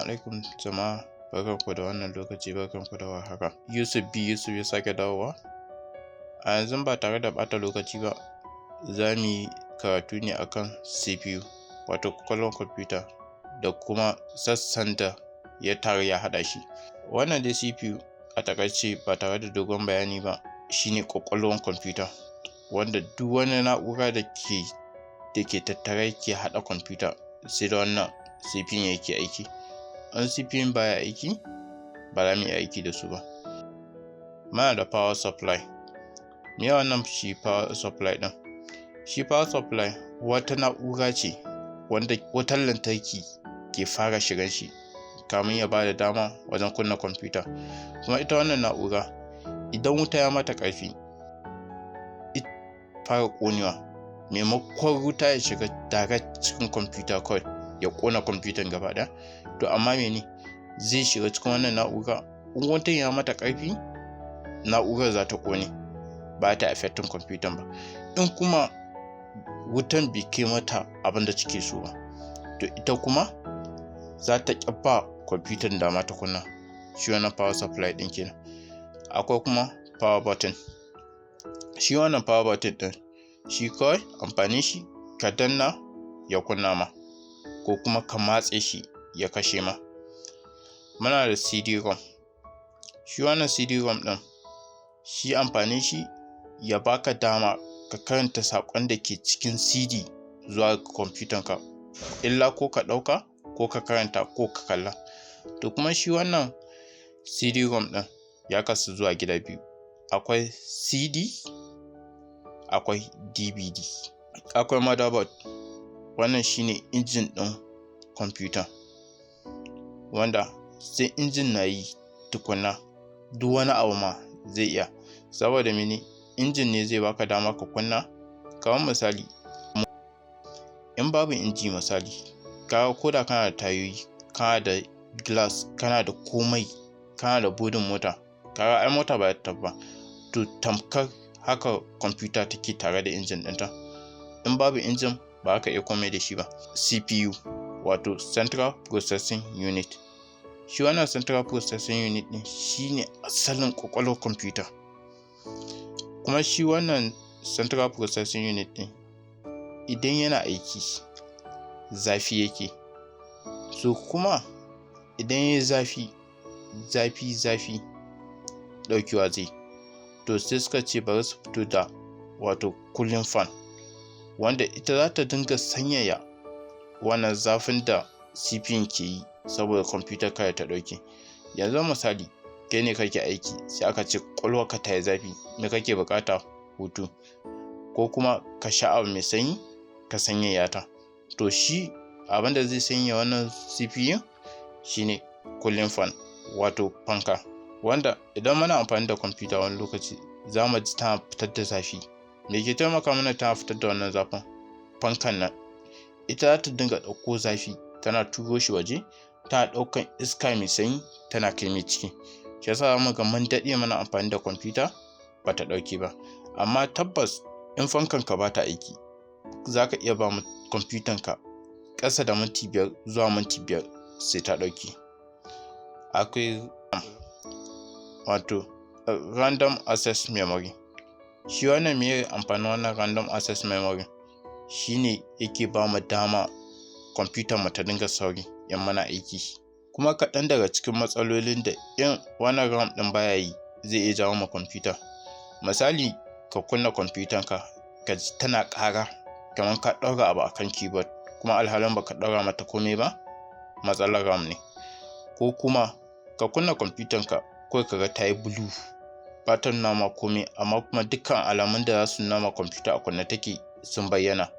alaikum jama'a, barkanku da wannan lokaci, barkanku da warhaka. Yusuf ya sake dawowa. A yanzu ba tare da ɓata lokaci ba, za mu yi karatu ne akan CPU, wato ƙwaƙwalwar kwamfuta da kuma sassan da ya taru ya haɗa shi. Wannan dai CPU a taƙaice ba tare da dogon bayani ba shine ƙwaƙwalwar kwamfuta, wanda duk wani na'ura da ke tattare ke haɗa kwamfuta sai da wannan CPU yake aiki. In CPU baya aiki, ba za mu iya aiki da su ba. Muna da power supply. Me wannan shi power supply ɗin? Shi power supply wata na'ura ce wanda wutar lantarki ke fara shigan shi kamin ya bada dama wajen kunna kwamfuta. Kuma ita wannan na'ura idan wuta ya mata ƙarfi, ita fara ƙonewa. Maimakon wuta ya shiga direct cikin kwamfuta kawai ya ƙona kwamfutan gaba ɗaya, to amma zai shiga cikin wannan na'ura. In wutan ya mata ƙarfi, na'urar za ta ƙone, ba ta affecting kwamfutan ba. In kuma wutan bai kai mata abin da take so ba, to ita kuma za ta ƙi ba kwamfutan dama ta kunna. Shi wannan power supply ɗin kenan. Akwai kuma power button. Shi wannan power button ɗin, shi kawai amfanin shi ka danna ya kunna ma, ko kuma ka matse shi ya kashe ma. Muna da CD-ROM. Shi wannan CD-ROM ɗin, shi amfanin shi ya baka dama ka karanta saƙon da ke cikin CD zuwa kwamfutanka, illa ko ka ɗauka ko ka karanta ko ka kalla. To kuma shi wannan CD-ROM ɗin ya kasu zuwa gida biyu. Akwai CD, akwai DVD. Akwai motherboard. Wannan shine injin ɗin kwamfuta, wanda sai injin na yi tukunna duk wani abu ma zai iya. Saboda injin ne zai baka dama ka kunna. Kamar misali, in babu inji misali, ko da kana da tayoyi, kana da glass, kana da komai, kana da bodin mota, ai mota ba ta ba, to tamkar haka kwamfuta take tare da injin ɗinta. In babu injin ba ka iya komai da shi ba. CPU, wato Central Processing Unit. Shi wannan Central Processing Unit ɗin shine asalin ƙwaƙwalwar kwamfuta. Kuma shi wannan Central Processing Unit ɗin idan yana aiki, zafi yake. So kuma idan yayi zafi ɗaukewa zai. To sai suka ce bari su fito da wato cooling fan, wanda ita za ta dinga sanyaya wannan zafin da CPU ke yi saboda kwamfutar kada ta ɗauke. Yanzu misali, kai ne kake aiki sai aka ce ƙwaƙwalwarka ta yi zafi, me kake buƙata? Hutu, ko kuma ka sha abu mai sanyi ka sanyaya ta. To shi abin da zai sanya wannan CPU shine cooling fan, wato fanka, wanda idan muna amfani da kwamfuta wani lokaci za mu ji tana fitar da zafi. Me ke taimaka mana tana fitar da wannan zafin? Fankan nan ita za ta dinga ɗauko zafi tana turo shi waje, tana ɗaukan iska mai sanyi tana kai mai ciki. Shi yasa za mu ga mun daɗe muna amfani da kwamfuta ba ta ɗauke ba. Amma tabbas in fankanka ba ta aiki, za ka iya ba kwamfutanka ƙasa da minti 5 zuwa minti 5 sai ta ɗauke. Akwai wato random access memory. Shi wannan me amfanin wannan random access memory? Shine yake ba mu dama kwamfutar mu ta dinga sauri in muna aiki. Kuma kaɗan daga cikin matsalolin da in wannan RAM ɗin baya yi zai iya jawo ma kwamfuta. Misali, ka kunna kwamfutanka ka ji tana ƙara kamar ka ɗaura abu akan keyboard, kuma alhalin baka ɗaura mata komai ba, matsalar RAM ne. Ko kuma ka kunna kwamfutanka kawai ka ga ta yi blue, ba ta nuna ma komai, amma kuma dukkan alamun da za su nuna ma kwamfuta a kunne take sun bayyana,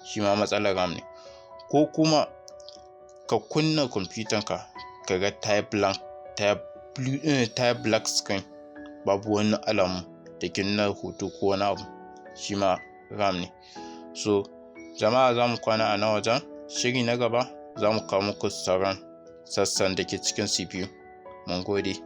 shi ma matsalar RAM ne. Ko kuma ka kunna kwamfutanka ka ga ta yi blank, ta yi black screen, babu wani alamu da ke nuna hoto ko wani abu, shi ma RAM ne. So jama'a, za mu kwana a nan wajen. Shiri na gaba za mu kawo muku sauran sassan da ke cikin CPU. Mun gode.